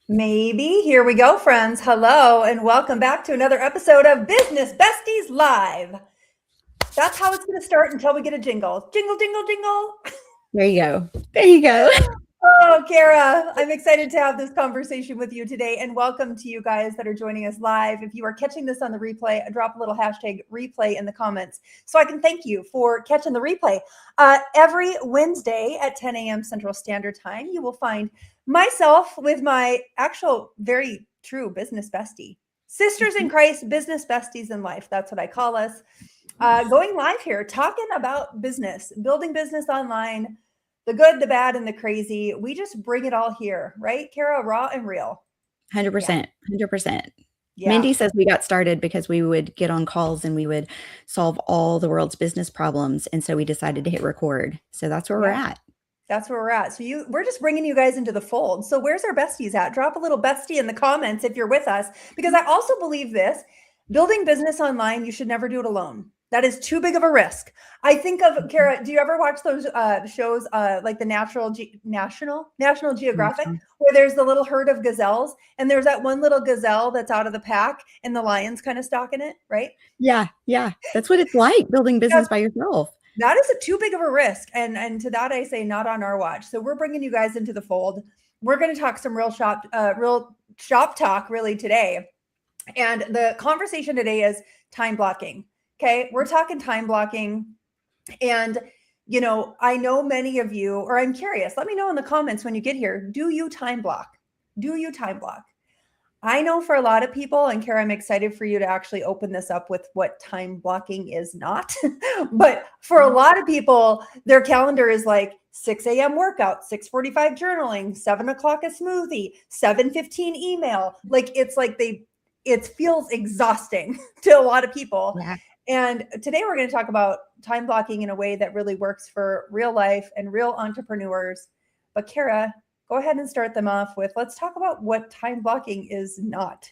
Maybe. Here we go, friends. Hello, and welcome back to another episode of Business Besties Live. That's how it's going to start until we get a jingle. Jingle, jingle, jingle. There you go. There you go. Oh, Kara, I'm excited to have this conversation with you today, and welcome to you guys that are joining us live. If you are catching this on the replay, drop a little hashtag replay in the comments so I can thank you for catching the replay. Every Wednesday at 10 a.m. Central Standard Time, you will find myself with my actual very true business bestie. Sisters in Christ, business besties in life. That's what I call us. Going live here, talking about business, building business online, the good, the bad, and the crazy. We just bring it all here, right, Kara? Raw and real. 100%. 100%. Yeah. Mindy says we got started because we would get on calls and we would solve all the world's business problems. And so we decided to hit record. So that's where we're Yeah. at. That's where we're at. So we're just bringing you guys into the fold. So where's our besties at? Drop a little bestie in the comments if you're with us, because I also believe this: building business online, you should never do it alone. That is too big of a risk. I think of Kara. Do you ever watch those shows like the National Geographic, where there's the little herd of gazelles, and there's that one little gazelle that's out of the pack, and the lion's kind of stalking it, right? Yeah. Yeah. That's what it's like building business by yourself. That is too big of a risk. And to that, I say not on our watch. So we're bringing you guys into the fold. We're going to talk some real shop talk really today. And the conversation today is time blocking. Okay. We're talking time blocking. And, I know many of you, or I'm curious, let me know in the comments when you get here. Do you time block? Do you time block? I know for a lot of people, and Kara, I'm excited for you to actually open this up with what time blocking is not. But for a lot of people, their calendar is like 6 a.m. workout, 6:45 journaling, 7 o'clock a smoothie, 7:15 email. It feels exhausting to a lot of people. Yeah. And today we're going to talk about time blocking in a way that really works for real life and real entrepreneurs. But Kara, go ahead and start them off with, let's talk about what time blocking is not.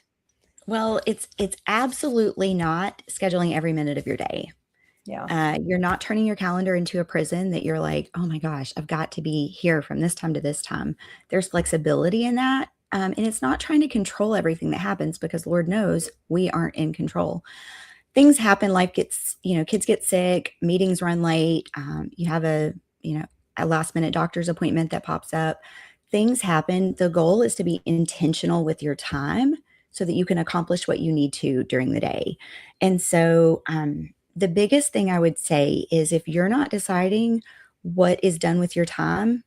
Well, it's absolutely not scheduling every minute of your day. Yeah. You're not turning your calendar into a prison that you're like, oh my gosh, I've got to be here from this time to this time. There's flexibility in that. And it's not trying to control everything that happens, because Lord knows we aren't in control. Things happen, life gets, kids get sick, meetings run late. You have a last minute doctor's appointment that pops up. Things happen. The goal is to be intentional with your time so that you can accomplish what you need to during the day. And so, the biggest thing I would say is, if you're not deciding what is done with your time,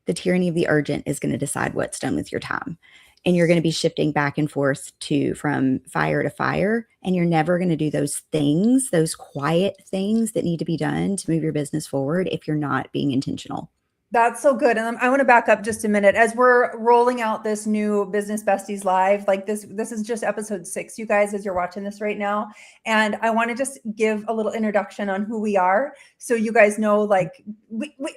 the tyranny of the urgent is going to decide what's done with your time. And you're going to be shifting back and forth from fire to fire. And you're never going to do those things, those quiet things that need to be done to move your business forward, if you're not being intentional. That's so good. And I want to back up just a minute as we're rolling out this new Business Besties Live. Like this is just episode 6, you guys, as you're watching this right now. And I want to just give a little introduction on who we are, so you guys know, like,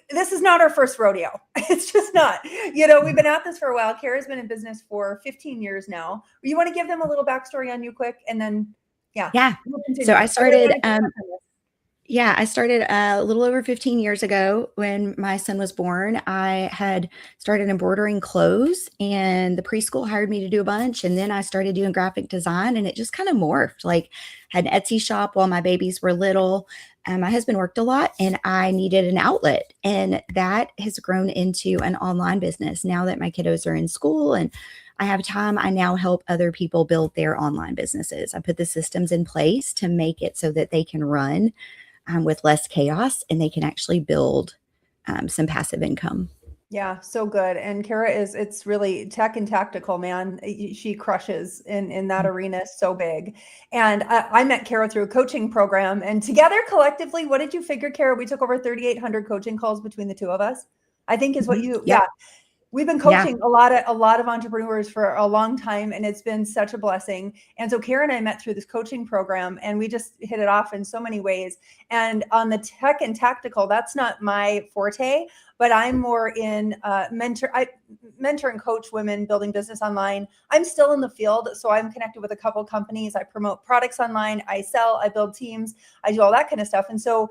this is not our first rodeo. It's just not. We've been at this for a while. Kara's been in business for 15 years now. You want to give them a little backstory on you quick, and then Yeah. we'll So I started. Yeah, I started a little over 15 years ago when my son was born. I had started embroidering clothes, and the preschool hired me to do a bunch. And then I started doing graphic design, and it just kind of morphed. Like, had an Etsy shop while my babies were little. My husband worked a lot, and I needed an outlet. And that has grown into an online business. Now that my kiddos are in school and I have time, I now help other people build their online businesses. I put the systems in place to make it so that they can run with less chaos, and they can actually build some passive income. Yeah, so good. And Kara it's really tech and tactical, man. She crushes in that arena so big. And I met Kara through a coaching program, and together collectively, what did you figure, Kara? We took over 3,800 coaching calls between the two of us, I think is what you, Yep. yeah. We've been Yeah. coaching a lot of entrepreneurs for a long time, and it's been such a blessing. And so Kara and I met through this coaching program, and we just hit it off in so many ways. And on the tech and tactical, that's not my forte, but I'm more in mentor and coach women building business online. I'm still in the field, so I'm connected with a couple companies. I promote products online, I sell, I build teams, I do all that kind of stuff. And so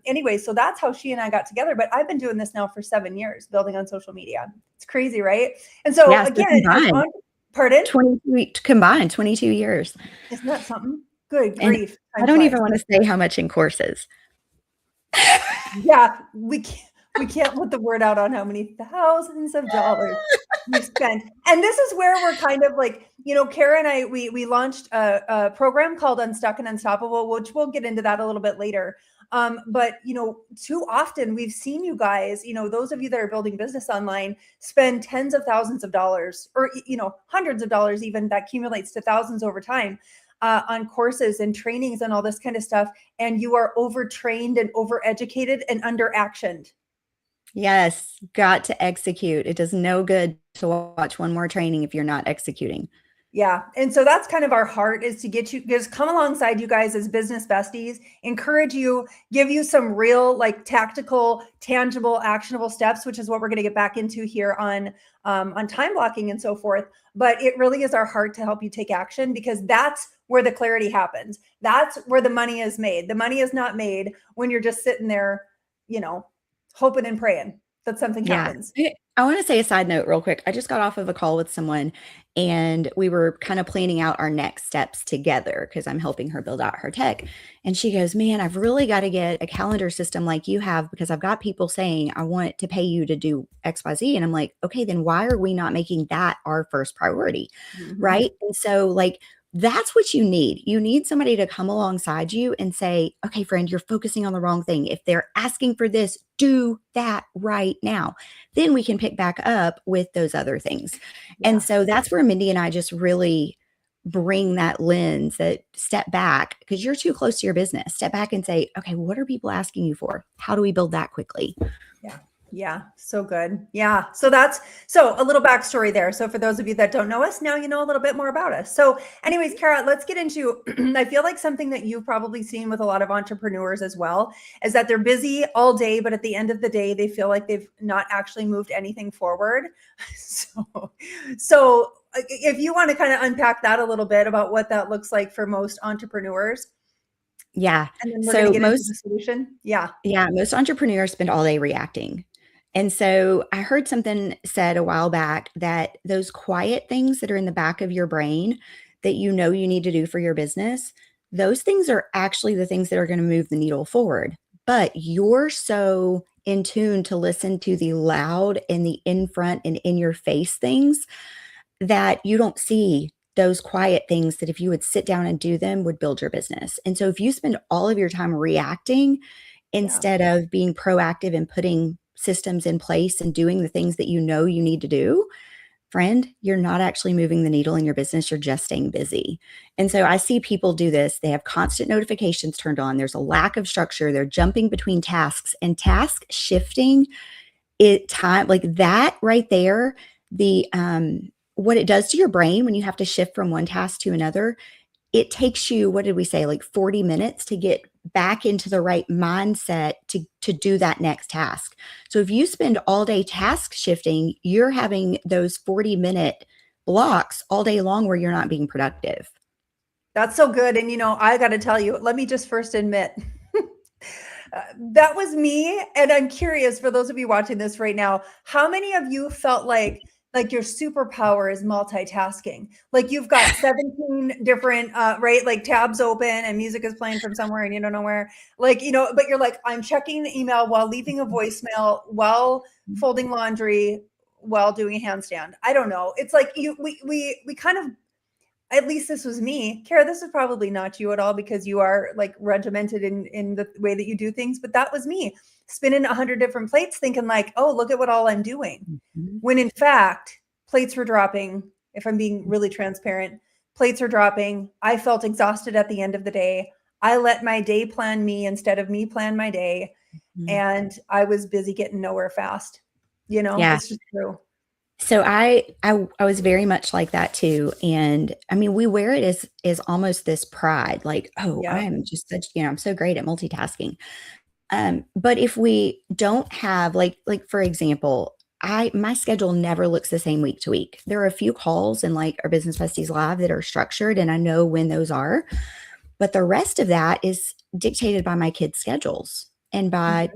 anyway, so that's how she and I got together. But I've been doing this now for 7 years, building on social media. It's crazy, right? And so Yeah, so again, pardon? 22 years. Isn't that something? Good And grief. I Time don't flies. even want to say how much in courses. Yeah, we can't put the word out on how many thousands of dollars we've spent. And this is where we're kind of like, Kara and I, we launched a program called Unstuck and Unstoppable, which we'll get into that a little bit later. But too often we've seen you guys, those of you that are building business online, spend tens of thousands of dollars, or hundreds of dollars even, that accumulates to thousands over time, on courses and trainings and all this kind of stuff. And you are overtrained and overeducated and under-actioned. Yes, got to execute. It does no good to watch one more training if you're not executing. Yeah. And so that's kind of our heart, is to get you, just come alongside you guys as business besties, encourage you, give you some real, like, tactical, tangible, actionable steps, which is what we're going to get back into here on time blocking and so forth. But it really is our heart to help you take action, because that's where the clarity happens. That's where the money is made. The money is not made when you're just sitting there, hoping and praying that something happens. I want to say a side note real quick. I just got off of a call with someone, and we were kind of planning out our next steps together because I'm helping her build out her tech. And she goes, man, I've really got to get a calendar system like you have, because I've got people saying, I want to pay you to do XYZ. And I'm like, okay, then why are we not making that our first priority? Mm-hmm. Right. And so, like, that's what you need. You need somebody to come alongside you and say, okay, friend, you're focusing on the wrong thing. If they're asking for this, do that right now. Then we can pick back up with those other things. Yeah. And so that's where Mindy and I just really bring that lens, that step back, because you're too close to your business. Step back and say, okay, what are people asking you for? How do we build that quickly? Yeah. Yeah. So good. Yeah. So a little backstory there. So for those of you that don't know us, now you know a little bit more about us. So anyways, Kara, let's get into, I feel like something that you've probably seen with a lot of entrepreneurs as well, is that they're busy all day, but at the end of the day, they feel like they've not actually moved anything forward. So if you want to kind of unpack that a little bit about what that looks like for most entrepreneurs. Yeah. And then we're going to get into the solution. Yeah. Yeah. Most entrepreneurs spend all day reacting. And so I heard something said a while back that those quiet things that are in the back of your brain that you need to do for your business, those things are actually the things that are going to move the needle forward. But you're so in tune to listen to the loud and the in front and in your face things that you don't see those quiet things that if you would sit down and do them would build your business. And so if you spend all of your time reacting instead of being proactive and putting systems in place and doing the things that you need to do, friend, you're not actually moving the needle in your business. You're just staying busy. And so I see people do this. They have constant notifications turned on. There's a lack of structure. They're jumping between tasks, and task shifting like that right there. What it does to your brain when you have to shift from one task to another, it takes you, what did we say, like 40 minutes to get back into the right mindset to do that next task. So if you spend all day task shifting, you're having those 40-minute blocks all day long where you're not being productive. That's so good. And, I got to tell you, let me just first admit, that was me. And I'm curious, for those of you watching this right now, how many of you felt like your superpower is multitasking? Like you've got 17 different, right? Like tabs open and music is playing from somewhere and you don't know where, but you're like, I'm checking the email while leaving a voicemail, while folding laundry, while doing a handstand. I don't know. It's like we kind of, at least this was me. Kara, this is probably not you at all, because you are like regimented in the way that you do things. But that was me, spinning 100 different plates, thinking like, oh, look at what all I'm doing. Mm-hmm. When in fact, plates were dropping. If I'm being really transparent, plates are dropping. I felt exhausted at the end of the day. I let my day plan me instead of me plan my day. Mm-hmm. And I was busy getting nowhere fast. It's just true. So I was very much like that too. And I mean, we wear it as almost this pride, like, oh, I'm just such, I'm so great at multitasking. But if we don't have like for example, my schedule never looks the same week to week. There are a few calls in like our Business Besties Live that are structured and I know when those are, but the rest of that is dictated by my kids' schedules and by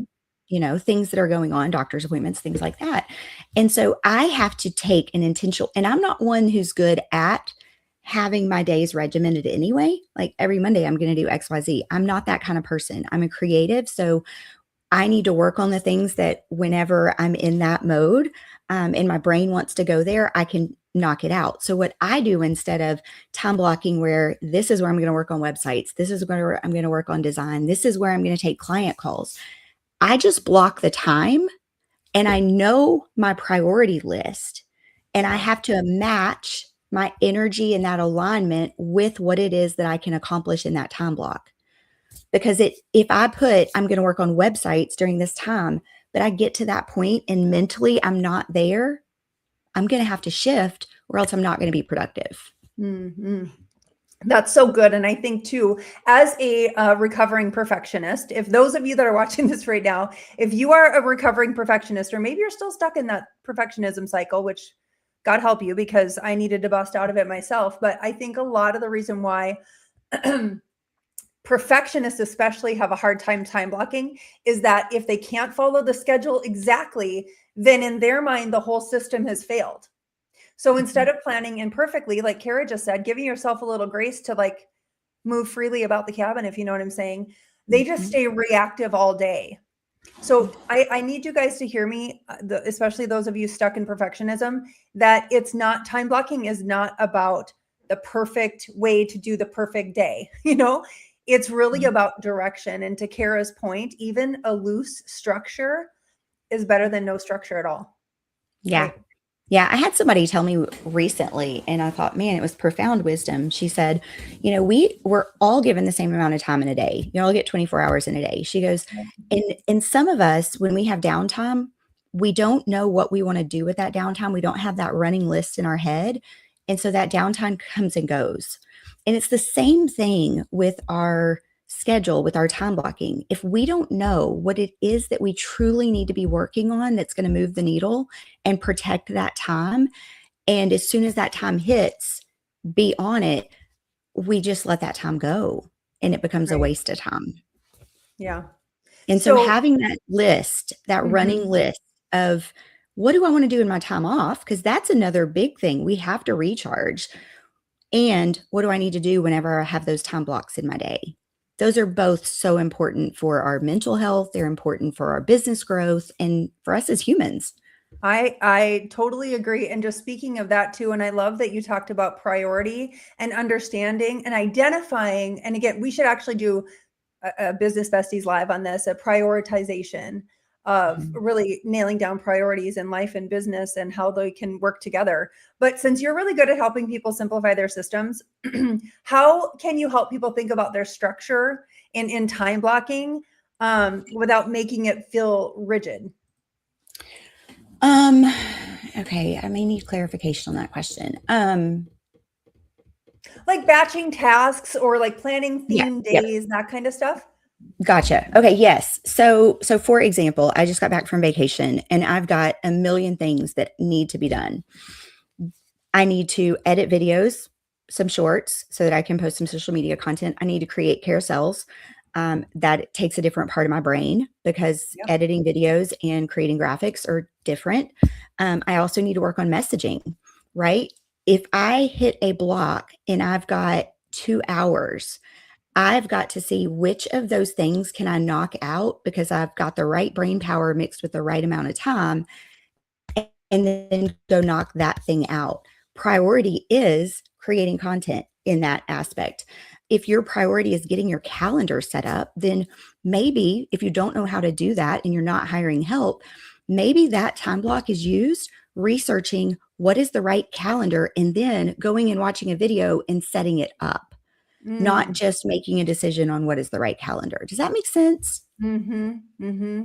Mhm. things that are going on, doctor's appointments, things like that. And so I have to take an intentional, and I'm not one who's good at having my days regimented anyway. Like every Monday, I'm going to do XYZ. I'm not that kind of person. I'm a creative. So I need to work on the things that whenever I'm in that mode and my brain wants to go there, I can knock it out. So what I do instead of time blocking where this is where I'm going to work on websites, this is where I'm going to work on design, this is where I'm going to take client calls. I just block the time and I know my priority list and I Yeah. have to match my energy and that alignment with what it is that I can accomplish in that time block. Because if I put I'm going to work on websites during this time, but I get to that point and mentally I'm not there, I'm going to have to shift or else I'm not going to be productive. Mm-hmm. That's so good. And I think too, as a recovering perfectionist, if those of you that are watching this right now, if you are a recovering perfectionist, or maybe you're still stuck in that perfectionism cycle, which God help you, because I needed to bust out of it myself. But I think a lot of the reason why perfectionists especially have a hard time blocking is that if they can't follow the schedule exactly, then in their mind, the whole system has failed. So instead of planning imperfectly, like Kara just said, giving yourself a little grace to like move freely about the cabin, if you know what I'm saying, they just Mhm. stay reactive all day. So I need you guys to hear me, especially those of you stuck in perfectionism, that it's not, time blocking is not about the perfect way to do the perfect day. It's really about direction. And to Kara's point, even a loose structure is better than no structure at all. Yeah. Right. Yeah, I had somebody tell me recently, and I thought, man, it was profound wisdom. She said, we're all given the same amount of time in a day. You all get 24 hours in a day. She goes, and some of us, when we have downtime, we don't know what we want to do with that downtime. We don't have that running list in our head. And so that downtime comes and goes. And it's the same thing with our schedule, with our time blocking. If we don't know what it is that we truly need to be working on that's going to move the needle, and protect that time. And as soon as that time hits, be on it. We just let that time go and it becomes a Right. waste of time. Yeah. And so So, having that list, that running mhm. list of what do I want to do in my time off? Because that's another big thing. We have to recharge. And what do I need to do whenever I have those time blocks in my day? Those are both so important for our mental health. They're important for our business growth and for us as humans. I totally agree. And just speaking of that too, and I love that you talked about priority and understanding and identifying. And again, we should actually do a Business Besties Live on this, a prioritization of Mhm. really nailing down priorities in life and business and how they can work together. But since you're really good at helping people simplify their systems, how can you help people think about their structure in time blocking without making it feel rigid? Um, okay, I may need clarification on that question. Like batching tasks or like planning Yeah, theme yep, days, that kind of stuff? gotcha. Okay, yes. So for example, I just got back from vacation and I've got a million things that need to be done. I need to edit videos, some shorts, so that I can post some social media content. I need to create carousels. That takes a different part of my brain because Yep. editing videos and creating graphics are different. I also need to work on messaging, right? If I hit a block and I've got 2 hours, I've got to see which of those things can I knock out because I've got the right brain power mixed with the right amount of time and then go knock that thing out. Priority is creating content in that aspect. If your priority is getting your calendar set up, then maybe if you don't know how to do that and you're not hiring help, maybe that time block is used researching what is the right calendar and then going and watching a video and setting it up, not Mm. just making a decision on what is the right calendar. Does that make sense? Mm-hmm. Mm-hmm.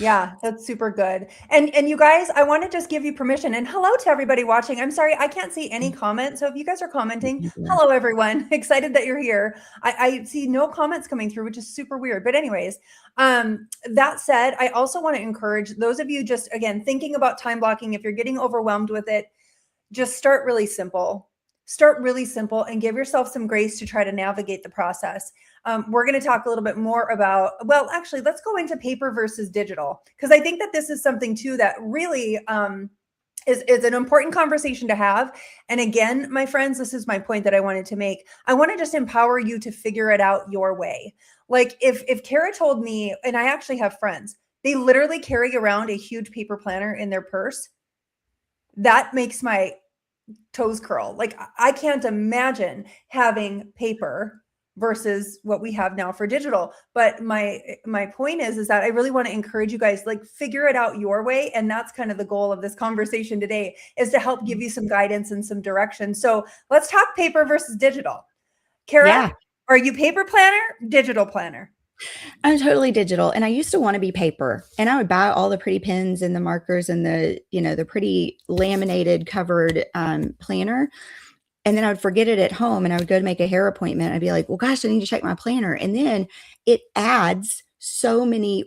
Yeah, that's super good. And you guys, I want to just give you permission, and hello to everybody watching. I'm sorry, I can't see any comments. So if you guys are commenting, hello everyone. Excited that you're here. I see no comments coming through, which is super weird. But anyways, that said, I also want to encourage those of you just again thinking about time blocking. If you're getting overwhelmed with it, just start really simple. Start really simple and give yourself some grace to try to navigate the process. We're going to talk a little bit more about, well, actually, let's go into paper versus digital, because I think that this is something too that really is an important conversation to have. And again, my friends, this is my point that I wanted to make. I want to just empower you to figure it out your way. Like if Kara told me, and I actually have friends, they literally carry around a huge paper planner in their purse. That makes my toes curl. Like I can't imagine having paper versus what we have now for digital. But my point is that I really want to encourage you guys, like, figure it out your way. And that's kind of the goal of this conversation today, is to help give you some guidance and some direction. So let's talk paper versus digital. Kara, Yeah. are you paper planner, digital planner? I'm totally digital. And I used to want to be paper. And I would buy all the pretty pens and the markers and the, the pretty laminated covered planner. And then I would forget it at home and I would go to make a hair appointment. I'd be like, well, gosh, I need to check my planner. And then it adds so many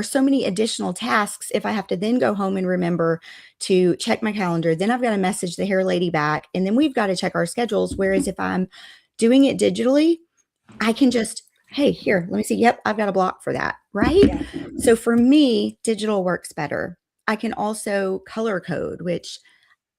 so many additional tasks. If I have to then go home and remember to check my calendar, then I've got to message the hair lady back. And then we've got to check our schedules. Whereas if I'm doing it digitally, I can just, hey, here, let me see. Yep, I've got a block for that. Right. Yeah. So for me, digital works better. I can also color code, which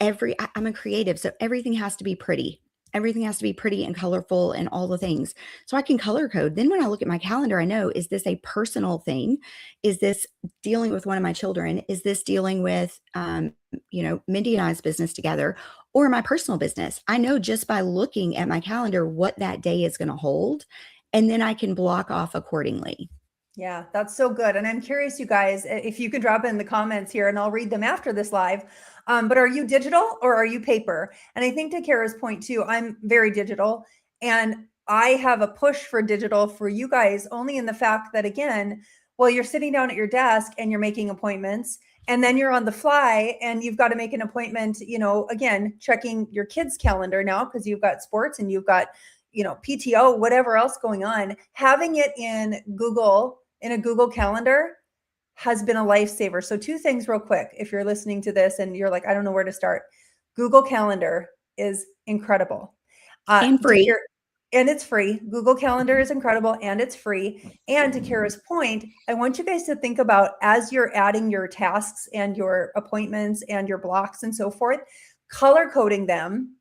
I'm a creative, so everything has to be pretty. Everything has to be pretty and colorful and all the things. So I can color code. Then when I look at my calendar, I know, is this a personal thing? Is this dealing with one of my children? Is this dealing with, Mindy and I's business together, or my personal business? I know just by looking at my calendar what that day is going to hold, and then I can block off accordingly. Yeah, that's so good. And I'm curious, you guys, if you could drop in the comments here and I'll read them after this live. But are you digital or are you paper? And I think to Kara's point too, I'm very digital, and I have a push for digital for you guys only in the fact that, again, well, you're sitting down at your desk and you're making appointments, and then you're on the fly and you've got to make an appointment, again, checking your kids' calendar now because you've got sports and you've got, PTO, whatever else going on. Having it in a Google Calendar has been a lifesaver. So two things real quick. If you're listening to this and you're like, I don't know where to start, Google Calendar is incredible. And free. And it's free. Google Calendar is incredible and it's free. And to Kara's point, I want you guys to think about, as you're adding your tasks and your appointments and your blocks and so forth, color coding them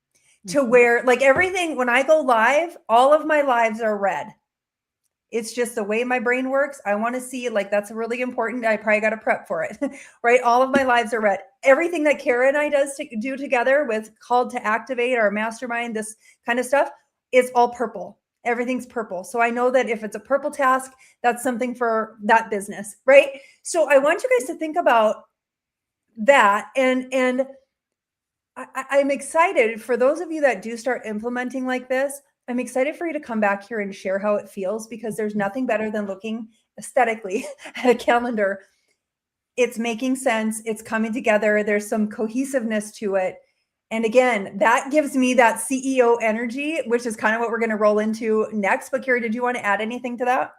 to where, like, everything, when I go live, all of my lives are red. It's just the way my brain works. I want to see, like, that's really important. I probably got to prep for it, right? All of my lives are red. Everything that Kara and I do together with Called to Activate, our mastermind, this kind of stuff, is all purple. Everything's purple. So I know that if it's a purple task, that's something for that business, right? So I want you guys to think about that. And I'm excited for those of you that do start implementing like this. I'm excited for you to come back here and share how it feels, because there's nothing better than looking aesthetically at a calendar. It's making sense. It's coming together. There's some cohesiveness to it. And again, that gives me that CEO energy, which is kind of what we're going to roll into next. But Kara, did you want to add anything to that?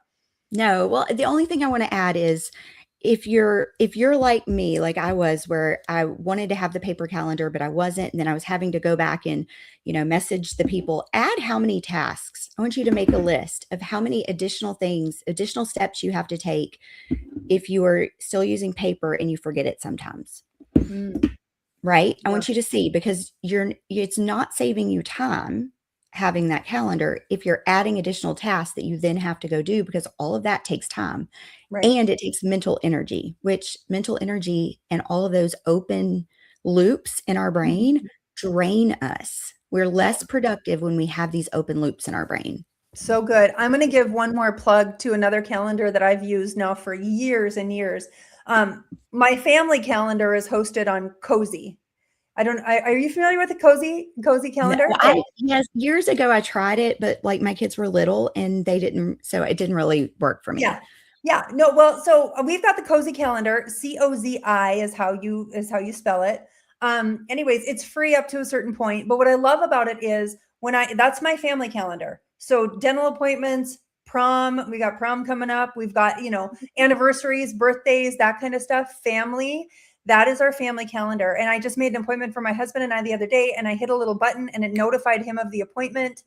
No. Well, the only thing I want to add is, if you're like me, like I was, where I wanted to have the paper calendar, but I wasn't, and then I was having to go back and, message the people, add how many tasks. I want you to make a list of how many additional steps you have to take if you are still using paper and you forget it sometimes. Right? Yeah. I want you to see, because it's not saving you time having that calendar if you're adding additional tasks that you then have to go do, because all of that takes time. Right. And it takes mental energy, which mental energy and all of those open loops in our brain drain us. We're less productive when we have these open loops in our brain. So good. I'm going to give one more plug to another calendar that I've used now for years and years. My family calendar is hosted on Cozy. Are you familiar with the Cozy calendar? No, yes, years ago I tried it, but like my kids were little and so it didn't really work for me. Yeah. Yeah, no, well, so we've got the Cozy Calendar. COZI is how you spell it. Anyways, it's free up to a certain point, but what I love about it is that's my family calendar. So dental appointments, prom, we got prom coming up. We've got, anniversaries, birthdays, that kind of stuff, family. That is our family calendar. And I just made an appointment for my husband and I the other day, and I hit a little button and it notified him of the appointment.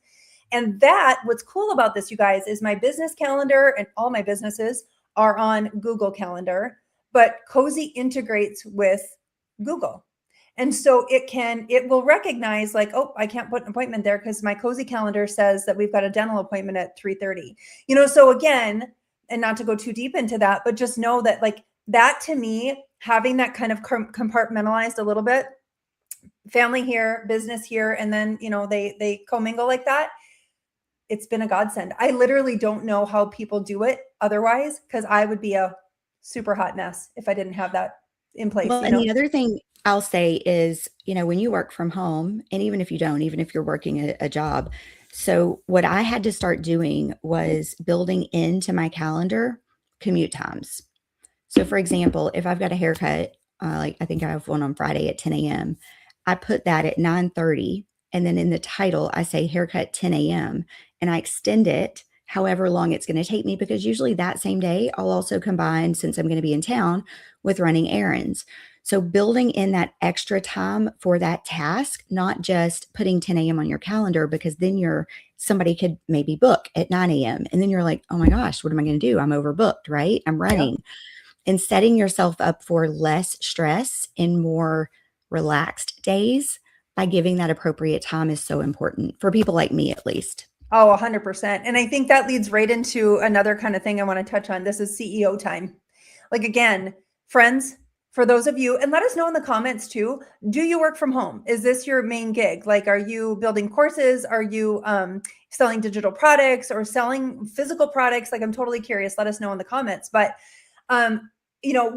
And what's cool about this, you guys, is my business calendar and all my businesses are on Google Calendar, but Cozy integrates with Google. And so it will recognize like, oh, I can't put an appointment there because my Cozy Calendar says that we've got a dental appointment at 3:30. So again, and not to go too deep into that, but just know that like that to me, having that kind of compartmentalized a little bit, family here, business here, and then, they commingle like that. It's been a godsend. I literally don't know how people do it otherwise, because I would be a super hot mess if I didn't have that in place. Well, and the other thing I'll say is, when you work from home, and even if you don't, even if you're working a job. So what I had to start doing was building into my calendar commute times. So for example, if I've got a haircut, like I think I have one on Friday at 10 a.m., I put that at 9:30. And then in the title, I say haircut 10 a.m. and I extend it however long it's going to take me, because usually that same day I'll also combine, since I'm going to be in town, with running errands. So building in that extra time for that task, not just putting 10 a.m. on your calendar, because then somebody could maybe book at 9 a.m. And then you're like, oh my gosh, what am I going to do? I'm overbooked, right? I'm running. Yep. And setting yourself up for less stress and more relaxed days by giving that appropriate time is so important for people like me, at least. Oh, 100%. And I think that leads right into another kind of thing I want to touch on. This is CEO time. Like, again, friends, for those of you, and let us know in the comments too, do you work from home? Is this your main gig? Like, are you building courses? Are you selling digital products or selling physical products? Like, I'm totally curious. Let us know in the comments. But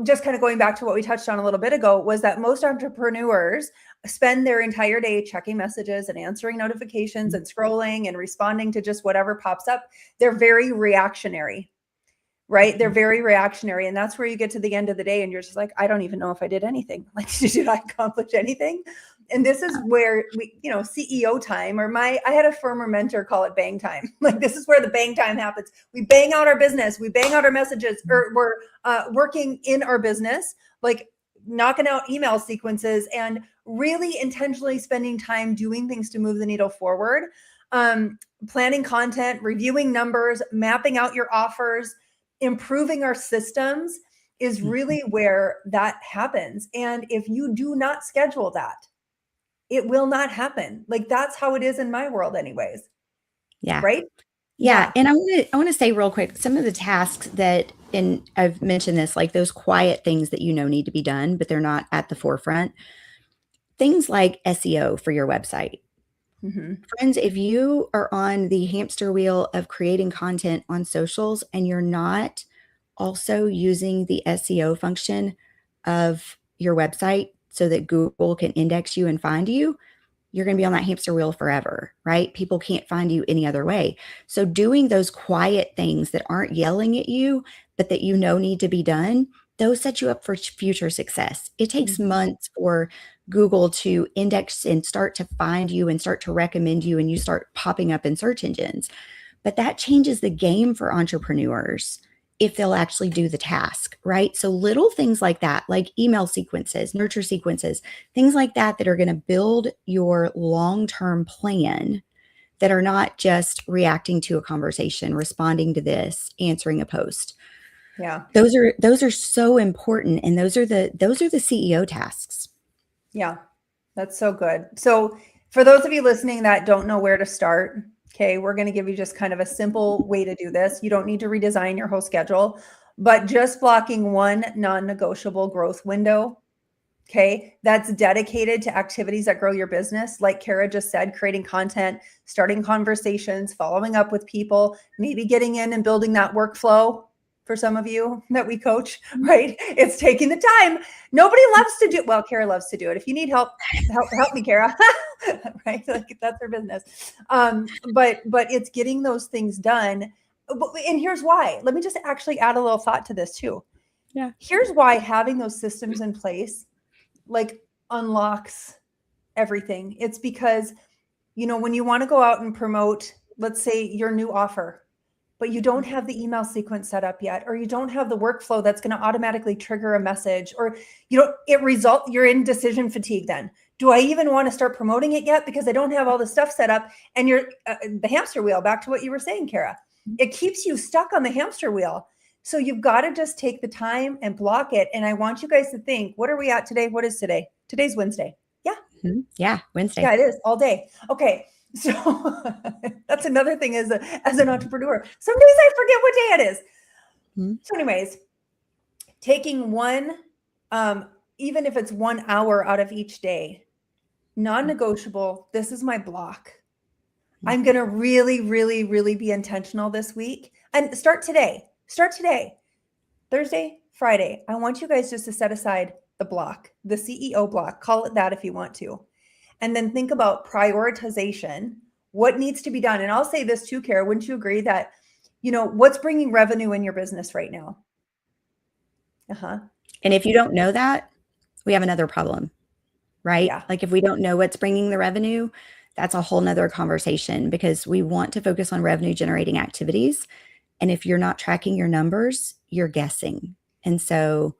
just kind of going back to what we touched on a little bit ago, was that most entrepreneurs spend their entire day checking messages and answering notifications and scrolling and responding to just whatever pops up. They're very reactionary, right? They're very reactionary. And that's where you get to the end of the day and you're just like, I don't even know if I did anything. Like, did I accomplish anything? And this is where CEO time, or I had a former mentor call it bang time. Like, this is where the bang time happens. We bang out our business, we bang out our messages, or we're working in our business, like knocking out email sequences and really intentionally spending time doing things to move the needle forward. Planning content, reviewing numbers, mapping out your offers, improving our systems is really where that happens. And if you do not schedule that, it will not happen. Like, that's how it is in my world anyways. Yeah. Right? Yeah. And I want to say real quick, some of the tasks that, and I've mentioned this, like those quiet things that need to be done, but they're not at the forefront. Things like SEO for your website. Mm-hmm. Friends, if you are on the hamster wheel of creating content on socials and you're not also using the SEO function of your website so that Google can index you and find you, you're going to be on that hamster wheel forever, right? People can't find you any other way. So doing those quiet things that aren't yelling at you, but that need to be done, those set you up for future success. It takes months for Google to index and start to find you and start to recommend you, and you start popping up in search engines. But that changes the game for entrepreneurs if they'll actually do the task, right? So little things like that, like email sequences, nurture sequences, things like that are going to build your long-term plan, that are not just reacting to a conversation, responding to this, answering a post. Yeah. Those are so important. And those are the CEO tasks. Yeah, that's so good. So for those of you listening that don't know where to start, okay, we're going to give you just kind of a simple way to do this. You don't need to redesign your whole schedule, but just blocking one non-negotiable growth window, okay, that's dedicated to activities that grow your business. Like Kara just said, creating content, starting conversations, following up with people, maybe getting in and building that workflow. For some of you that we coach, right? It's taking the time. Nobody loves to do, well, Kara loves to do it. If you need help me, Kara, right? Like, that's her business. But it's getting those things done And here's why. Let me just actually add a little thought to this too. Yeah. Here's why having those systems in place like unlocks everything. It's because, when you want to go out and promote, let's say your new offer, but you don't have the email sequence set up yet, or you don't have the workflow that's going to automatically trigger a message, or you're in decision fatigue then. Do I even want to start promoting it yet? Because I don't have all the stuff set up, and you're the hamster wheel, back to what you were saying, Kara. It keeps you stuck on the hamster wheel. So you've got to just take the time and block it. And I want you guys to think, what are we at today? What is today? Today's Wednesday. Yeah. Mm-hmm. Yeah. Wednesday. Yeah, it is all day. Okay. So that's another thing as an entrepreneur. Some days I forget what day it is. Mm-hmm. So anyways, taking one, even if it's 1 hour out of each day, non-negotiable, this is my block. I'm going to really, really, really be intentional this week and start today. Thursday, Friday. I want you guys just to set aside the block, the CEO block, call it that if you want to. And then think about prioritization, what needs to be done. And I'll say this too, Kara, wouldn't you agree that, what's bringing revenue in your business right now? And if you don't know that, we have another problem, right? Yeah. Like if we don't know what's bringing the revenue, that's a whole nother conversation, because we want to focus on revenue generating activities. And if you're not tracking your numbers, you're guessing. And so,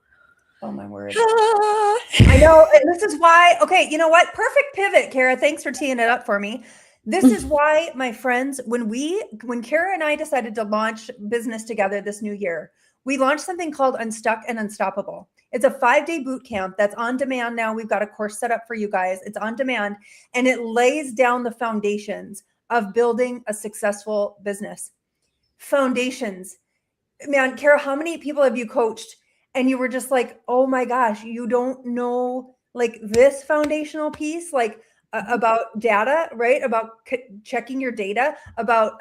oh my word. I know. And this is why, okay, you know what? Perfect pivot, Kara. Thanks for teeing it up for me. This is why, my friends, when Kara and I decided to launch business together this new year, we launched something called Unstuck and Unstoppable. It's a 5-day boot camp that's on demand now. We've got a course set up for you guys. It's on demand, and it lays down the foundations of building a successful business. Foundations. Man, Kara, how many people have you coached and you were just like, oh my gosh, you don't know like this foundational piece, like about data, right? About checking your data, about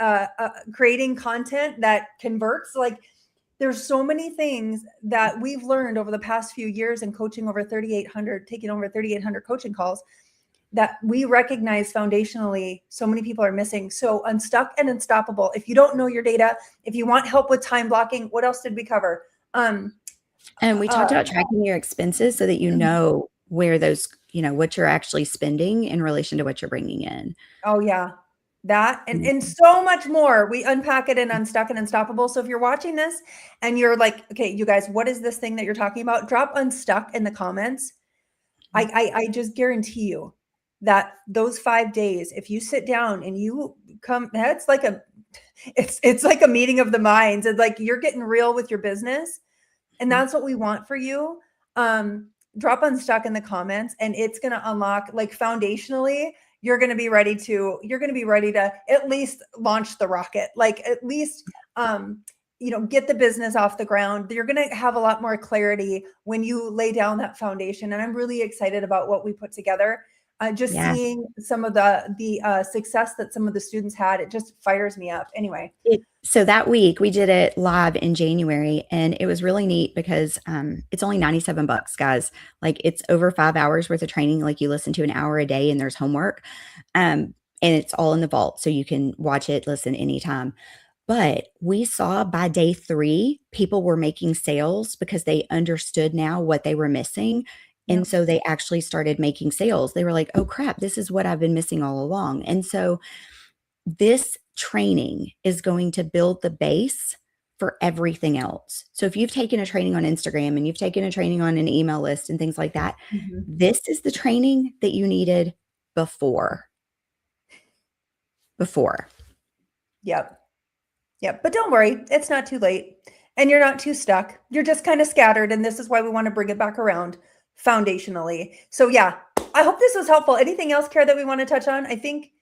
creating content that converts. Like there's so many things that we've learned over the past few years in coaching taking over 3,800 coaching calls that we recognize foundationally so many people are missing. So Unstuck and Unstoppable. If you don't know your data, if you want help with time blocking, what else did we cover? And we talked about tracking your expenses so that you know where those, what you're actually spending in relation to what you're bringing in. Oh yeah. That and so much more. We unpack it in Unstuck and Unstoppable. So if you're watching this and you're like, okay, you guys, what is this thing that you're talking about? Drop Unstuck in the comments. I just guarantee you that those 5 days, if you sit down and you come, that's like it's like a meeting of the minds. It's like you're getting real with your business. And that's what we want for you. Drop Unstuck in the comments, and it's going to unlock, like, foundationally, you're going to be ready to at least launch the rocket, like at least, get the business off the ground. You're going to have a lot more clarity when you lay down that foundation. And I'm really excited about what we put together. Seeing some of the success that some of the students had, it just fires me up. Anyway. So that week we did it live in January, and it was really neat because it's only $97, guys. Like it's over 5 hours worth of training. Like you listen to an hour a day and there's homework. And it's all in the vault. So you can watch it, listen anytime. But we saw by day 3, people were making sales because they understood now what they were missing. And so they actually started making sales. They were like, oh crap, this is what I've been missing all along. And so this training is going to build the base for everything else. So if you've taken a training on Instagram and you've taken a training on an email list and things like that, this is the training that you needed before. Yep. But don't worry, it's not too late and you're not too stuck. You're just kind of scattered. And this is why we want to bring it back around foundationally. So yeah, I hope this was helpful. Anything else, Kara, that we want to touch on? I think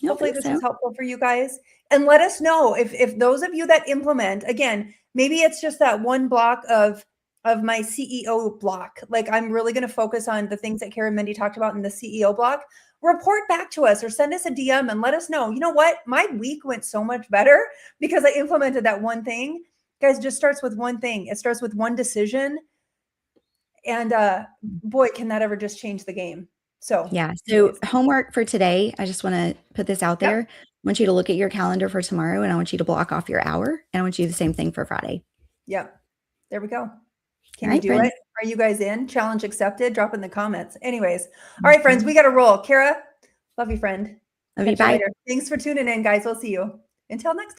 hopefully this is helpful for you guys. And let us know if those of you that implement, again, maybe it's just that one block of my CEO block. Like I'm really going to focus on the things that Kara and Mindy talked about in the CEO block. Report back to us or send us a DM and let us know, you know what? My week went so much better because I implemented that one thing. Guys, just starts with one thing. It starts with one decision. And boy, can that ever just change the game. So yeah. So homework for today, I just want to put this out Yep. there. I want you to look at your calendar for tomorrow, and I want you to block off your hour, and I want you to do the same thing for Friday. Yep. There we go. Can All you right, do friends. it? Are you guys in? Challenge accepted. Drop in the comments. Anyways. All right, friends, we got to roll. Kara, love you, friend. Love you. Catch you Bye. later. Thanks for tuning in, guys. We'll see you. Until next time.